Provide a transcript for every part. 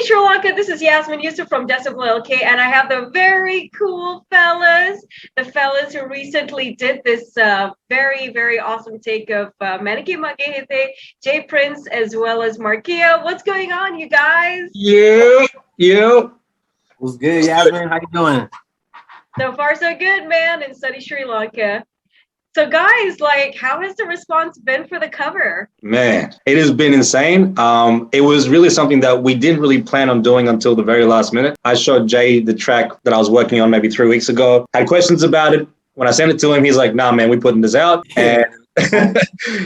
Sri Lanka, this is Yasmin Yusuf from DecibelLK, and I have the very cool fellas, the fellas who recently did this very, very awesome take of Maniki Magehete, Princce, as well as Markia. What's going on, you guys? Yeah. What's good, Yasmin? How you doing? So far, so good, man, in sunny Sri Lanka. So guys, like, how has the response been for the cover? Man, it has been insane. It was really something that we didn't really plan on doing until the very last minute. I showed Jay the track that I was working on maybe 3 weeks ago. Had questions about it. When I sent it to him, he's like, nah, man, we're putting this out. And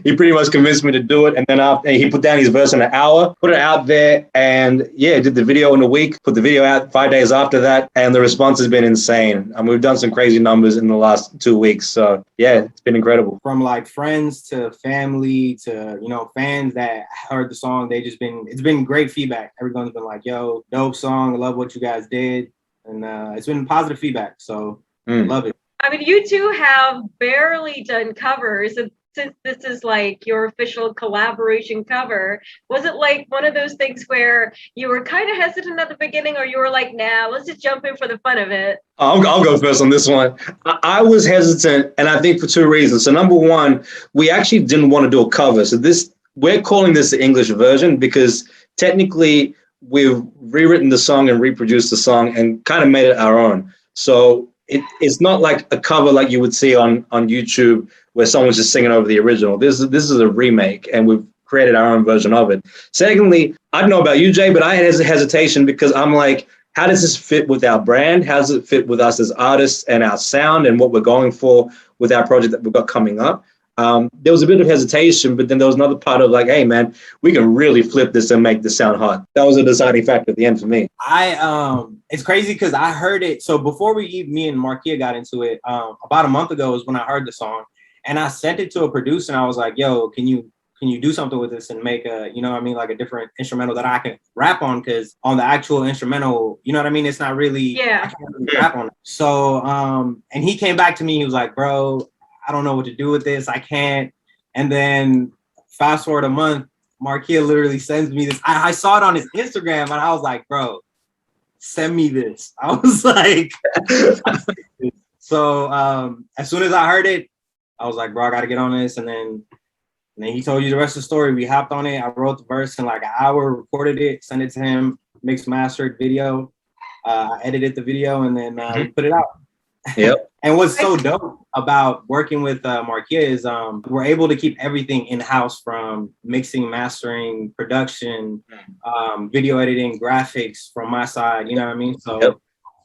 he pretty much convinced me to do it. And then after, he put down his verse in an hour, put it out there, and yeah, did the video in a week, put the video out 5 days after that. And the response has been insane. And we've done some crazy numbers in the last 2 weeks. So yeah, it's been incredible. From like friends to family to, fans that heard the song, it's been great feedback. Everyone's been like, yo, dope song. I love what you guys did. And it's been positive feedback. So I love it. I mean, you two have barely done covers. And since this is like your official collaboration cover, was it like one of those things where you were kind of hesitant at the beginning, or you were like, nah, let's just jump in for the fun of it? I'll go first on this one. I was hesitant, and I think for two reasons. So number one, we actually didn't want to do a cover. So we're calling this the English version because technically we've rewritten the song and reproduced the song and kind of made it our own. So it's not like a cover like you would see on YouTube where someone's just singing over the original. This is a remake, and we've created our own version of it. Secondly, I don't know about you, Jay, but I had hesitation because I'm like, how does this fit with our brand? How does it fit with us as artists and our sound and what we're going for with our project that we've got coming up? There was a bit of hesitation, but then there was another part of like, hey, man, we can really flip this and make this sound hot. That was a deciding factor at the end for me. It's crazy because I heard it. So before me and Markia got into it, about a month ago is when I heard the song, and I sent it to a producer, and I was like, yo, can you do something with this and make like a different instrumental that I can rap on? Because on the actual instrumental, it's not really, I can't really rap on it. So, and he came back to me, he was like, bro, I don't know what to do with this. I can't. And then fast forward a month, Markia literally sends me this. I saw it on his Instagram, and I was like, bro, send me this. I was like, so as soon as I heard it, I was like, bro, I got to get on this. And then he told you the rest of the story. We hopped on it. I wrote the verse in like an hour, recorded it, sent it to him, mixed, mastered video. I edited the video, and then we put it out. Yep. And what's so dope about working with Markia is we're able to keep everything in-house, from mixing, mastering, production, video editing, graphics from my side, you know what I mean? So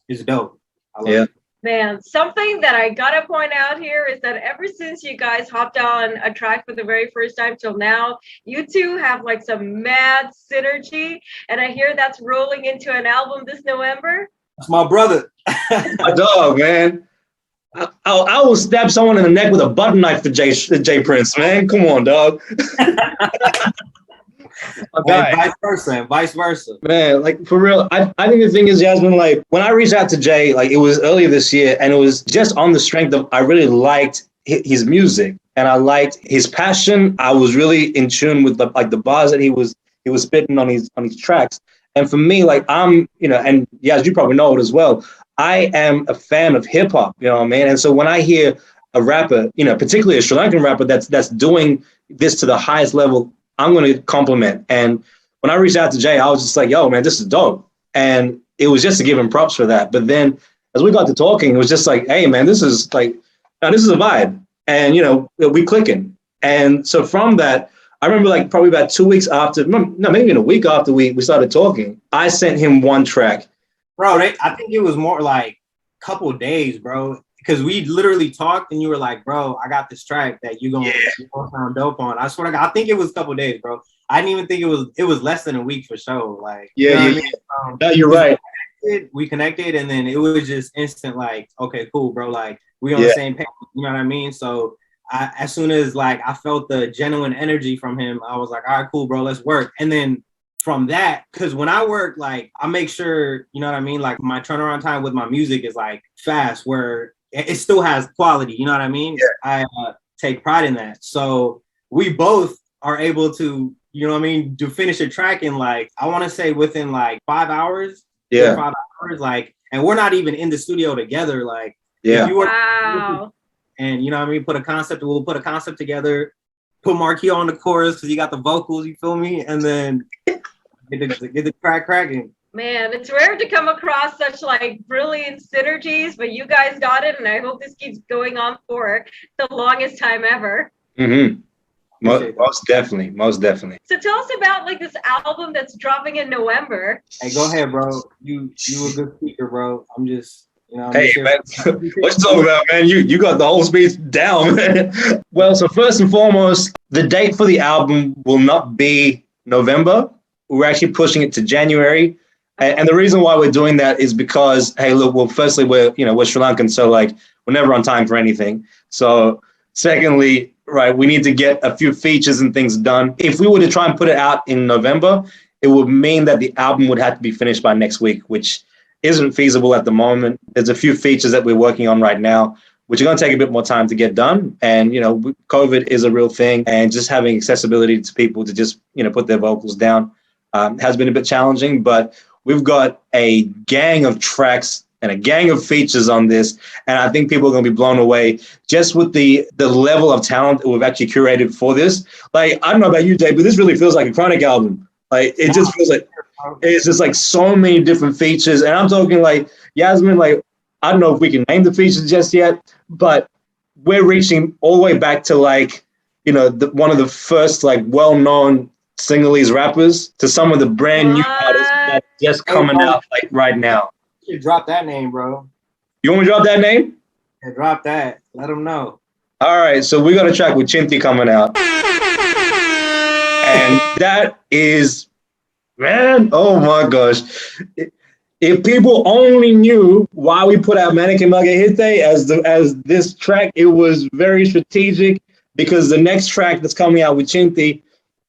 it's dope. I love it. Man, something that I gotta point out here is that ever since you guys hopped on a track for the very first time till now, you two have like some mad synergy, and I hear that's rolling into an album this November. That's my brother. My dog, man. I will stab someone in the neck with a butter knife for Jay Princce, man. Come on, dog. And vice versa. Man, like for real, I think the thing is, Yasmin, like when I reached out to Jay, like it was earlier this year, and it was just on the strength of I really liked his music and I liked his passion. I was really in tune with the bars that he was spitting on his tracks. And for me, like and Yas, you probably know it as well, I am a fan of hip hop, you know what I mean? And so when I hear a rapper, particularly a Sri Lankan rapper that's doing this to the highest level, I'm going to compliment. And when I reached out to Jay, I was just like, yo, man, this is dope. And it was just to give him props for that. But then as we got to talking, it was just like, hey, man, this is a vibe. And, we clicking. And so from that, I remember like probably about 2 weeks after, maybe in a week after we started talking, I sent him one track. Bro, I think it was more like a couple of days, bro. Because we literally talked, and you were like, bro, I got this track that you're gonna sound dope on. I swear to God, I think it was a couple of days, bro. I didn't even think it was less than a week for sure. Like, no, you're right. We connected, and then it was just instant, like, okay, cool, bro. Like, we on the same page, you know what I mean? So as soon as like I felt the genuine energy from him, I was like, all right, cool, bro, let's work. And then from that, because when I work, like I make sure, you know what I mean? Like my turnaround time with my music is like fast, where it still has quality, you know what I mean? I take pride in that. So we both are able to, you know what I mean, to finish a track in like, I want to say within like 5 hours. Yeah. 5 hours, like, and we're not even in the studio together. Like, yeah. If you were, Wow. and you know what I mean, we'll put a concept together, put Markia on the chorus because you got the vocals, you feel me? And then get the track cracking. Man, it's rare to come across such like brilliant synergies, but you guys got it, and I hope this keeps going on for the longest time ever. Mm-hmm. Most definitely. So tell us about like this album that's dropping in November. Hey, go ahead, bro. You a good speaker, bro. I'm just, you know. Hey, man, what you talking about, man? You got the whole speech down. Well, so first and foremost, the date for the album will not be November. We're actually pushing it to January. And the reason why we're doing that is because, hey, look, well, firstly, we're Sri Lankan, so like we're never on time for anything. So secondly, right, we need to get a few features and things done. If we were to try and put it out in November, it would mean that the album would have to be finished by next week, which isn't feasible at the moment. There's a few features that we're working on right now, which are going to take a bit more time to get done. And, you know, COVID is a real thing, and just having accessibility to people to just, you know, put their vocals down has been a bit challenging, but we've got a gang of tracks and a gang of features on this. And I think people are going to be blown away just with the level of talent that we've actually curated for this. Like, I don't know about you, Jay, but this really feels like a Chronic album. Like, it just feels like, it's just like so many different features. And I'm talking like, Yasmin, like, I don't know if we can name the features just yet, but we're reaching all the way back to like, you know, one of the first like well-known Sinhalese rappers to some of the brand new artists that are just coming out like right now. You drop that name, bro. You want me to drop that name? Yeah, drop that. Let them know. All right, so we got a track with Chinti coming out. And that is, man, oh my gosh. If people only knew why we put out Manike Magahite as this track, it was very strategic because the next track that's coming out with Chinti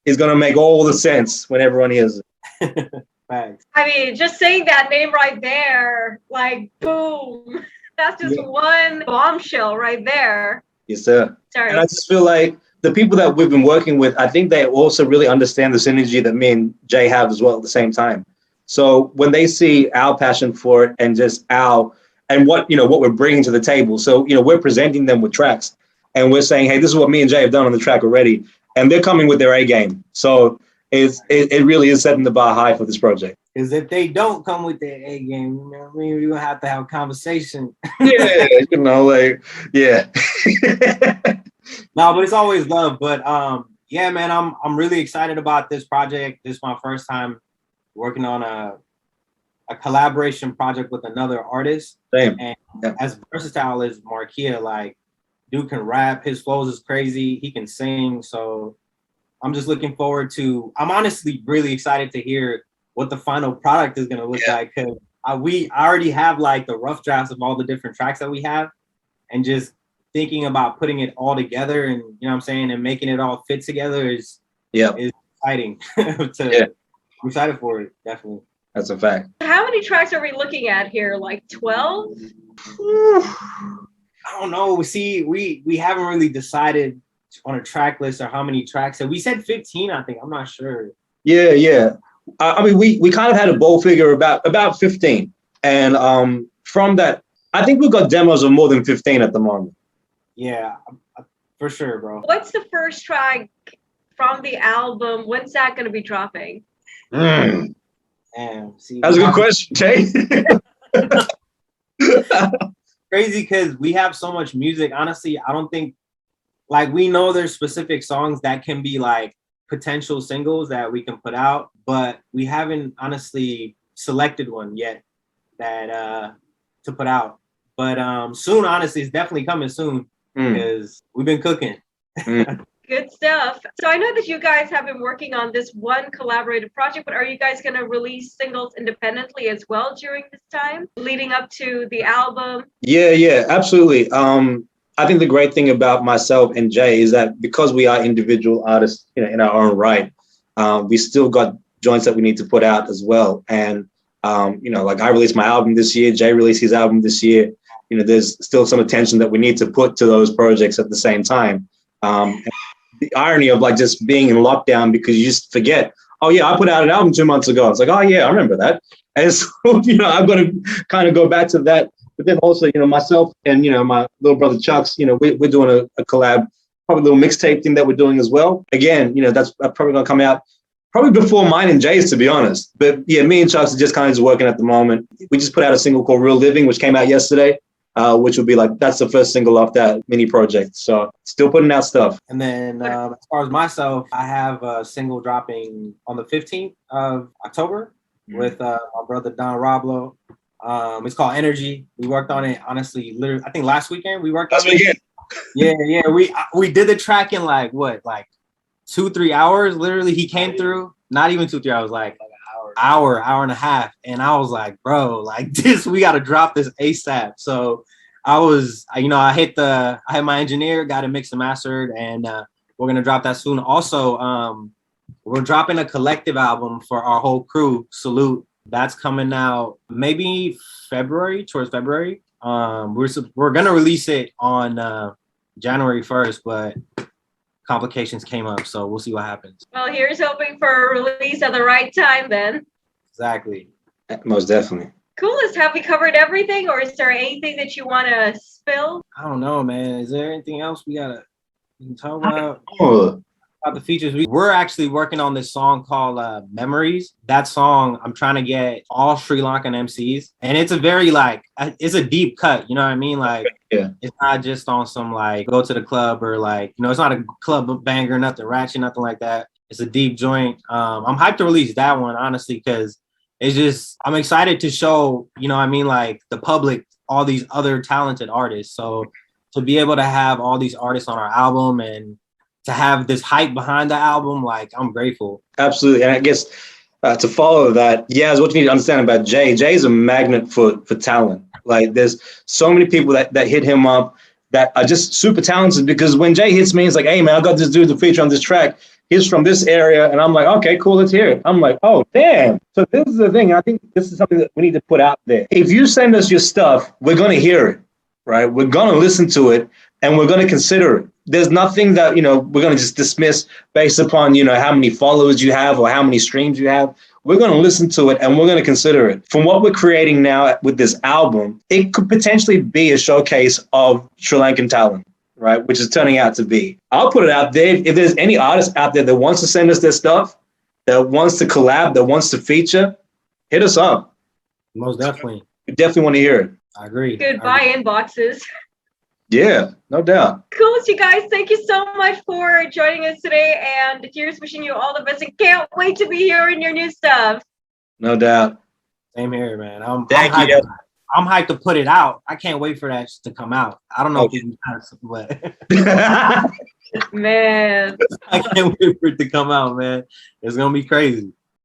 is going to make all the sense when everyone hears it. Thanks. I mean, just saying that name right there, like, boom. That's just one bombshell right there. Yes, sir. Sorry. And I just feel like the people that we've been working with, I think they also really understand the synergy that me and Jay have as well at the same time. So when they see our passion for it and just what we're bringing to the table. So, you know, we're presenting them with tracks and we're saying, hey, this is what me and Jay have done on the track already. And they're coming with their A game. So it really is setting the bar high for this project. Because if they don't come with their A game, you know what I mean? We're going to have to have a conversation. Yeah, you know, like, yeah. No, but it's always love. But yeah, man, I'm really excited about this project. This is my first time working on a collaboration project with another artist. Same. And as versatile as Markia, like, dude can rap, his flows is crazy, he can sing. So I'm just looking forward to, I'm honestly really excited to hear what the final product is going to look like. Cause I already have like the rough drafts of all the different tracks that we have, and just thinking about putting it all together and, you know what I'm saying, and making it all fit together is exciting. I'm excited for it, definitely. That's a fact. How many tracks are we looking at here? Like 12? I don't know. See, we haven't really decided on a track list or how many tracks. So we said 15, I think. I'm not sure. Yeah. I mean, we kind of had a bold figure about 15. And from that, I think we've got demos of more than 15 at the moment. Yeah, for sure, bro. What's the first track from the album? When's that going to be dropping? Damn, see, that's a good question, Jay. Crazy because we have so much music. Honestly, I don't think, like, we know there's specific songs that can be like potential singles that we can put out, but we haven't honestly selected one yet that to put out. But soon, honestly, it's definitely coming soon because we've been cooking. Good stuff. So I know that you guys have been working on this one collaborative project, but are you guys going to release singles independently as well during this time leading up to the album? Yeah, absolutely. I think the great thing about myself and Jay is that because we are individual artists, you know, in our own right, we still got joints that we need to put out as well. And, you know, like I released my album this year, Jay released his album this year. You know, there's still some attention that we need to put to those projects at the same time. the irony of like just being in lockdown because you just forget. Oh yeah, I put out an album 2 months ago. It's like, oh yeah, I remember that. And so, I've got to kind of go back to that. But then also, myself and, my little brother Chuck's, we're doing a collab, probably a little mixtape thing that we're doing as well. Again, that's probably going to come out probably before mine and Jay's, to be honest. But yeah, me and Chuck's are just kind of just working at the moment. We just put out a single called Real Living, which came out yesterday, which will be that's the first single off that mini project. So still putting out stuff. And then as far as myself, I have a single dropping on the 15th of October with my brother Don Roblo. It's called Energy. We worked on it, honestly, literally, I think last weekend we worked on it. Yeah. We did the track in like 2-3 hours. Literally, he came through, not even 2-3 hours, like an hour and a half. And I was like, bro, like this, we got to drop this ASAP. So I had my engineer, got it mixed and mastered, and we're going to drop that soon. Also, we're dropping a collective album for our whole crew, Salute. That's coming out maybe towards February. We're going to release it on January 1st, but complications came up, so we'll see what happens. Well, here's hoping for a release at the right time then. Exactly. Most definitely. Coolest. Have we covered everything, or is there anything that you want to spill? I don't know, man. Is there anything else we can talk about? About the features. We're actually working on this song called Memories. That song, I'm trying to get all Sri Lankan MCs, and it's a very it's a deep cut, you know what I mean? Like, yeah, it's not just on some go to the club or it's not a club banger, nothing ratchet, nothing like that. It's a deep joint. I'm hyped to release that one, honestly, because it's just, I'm excited to show, the public all these other talented artists. So to be able to have all these artists on our album and to have this hype behind the album, I'm grateful. Absolutely. And I guess to follow that, what you need to understand about Jay's a magnet for talent. Like, there's so many people that hit him up that are just super talented, because when Jay hits me, it's like, hey man, I got this dude to feature on this track. He's from this area. And I'm like, okay, cool, let's hear it. I'm like, oh, damn. So this is the thing. I think this is something that we need to put out there. If you send us your stuff, we're going to hear it, right? We're going to listen to it, and we're going to consider it. There's nothing that, we're going to just dismiss based upon, how many followers you have or how many streams you have. We're going to listen to it, and we're going to consider it. From what we're creating now with this album, it could potentially be a showcase of Sri Lankan talent, right? Which is turning out to be. I'll put it out there. If there's any artist out there that wants to send us their stuff, that wants to collab, that wants to feature, hit us up. Most definitely. We definitely want to hear it. I agree. Goodbye, inboxes. Yeah, no doubt. Cool, you guys. Thank you so much for joining us today. And here's wishing you all the best, and can't wait to be hearing your new stuff. No doubt. Same here, man. I'm hyped to put it out. I can't wait for that to come out. I don't know if you can, but Man. I can't wait for it to come out, man. It's gonna be crazy.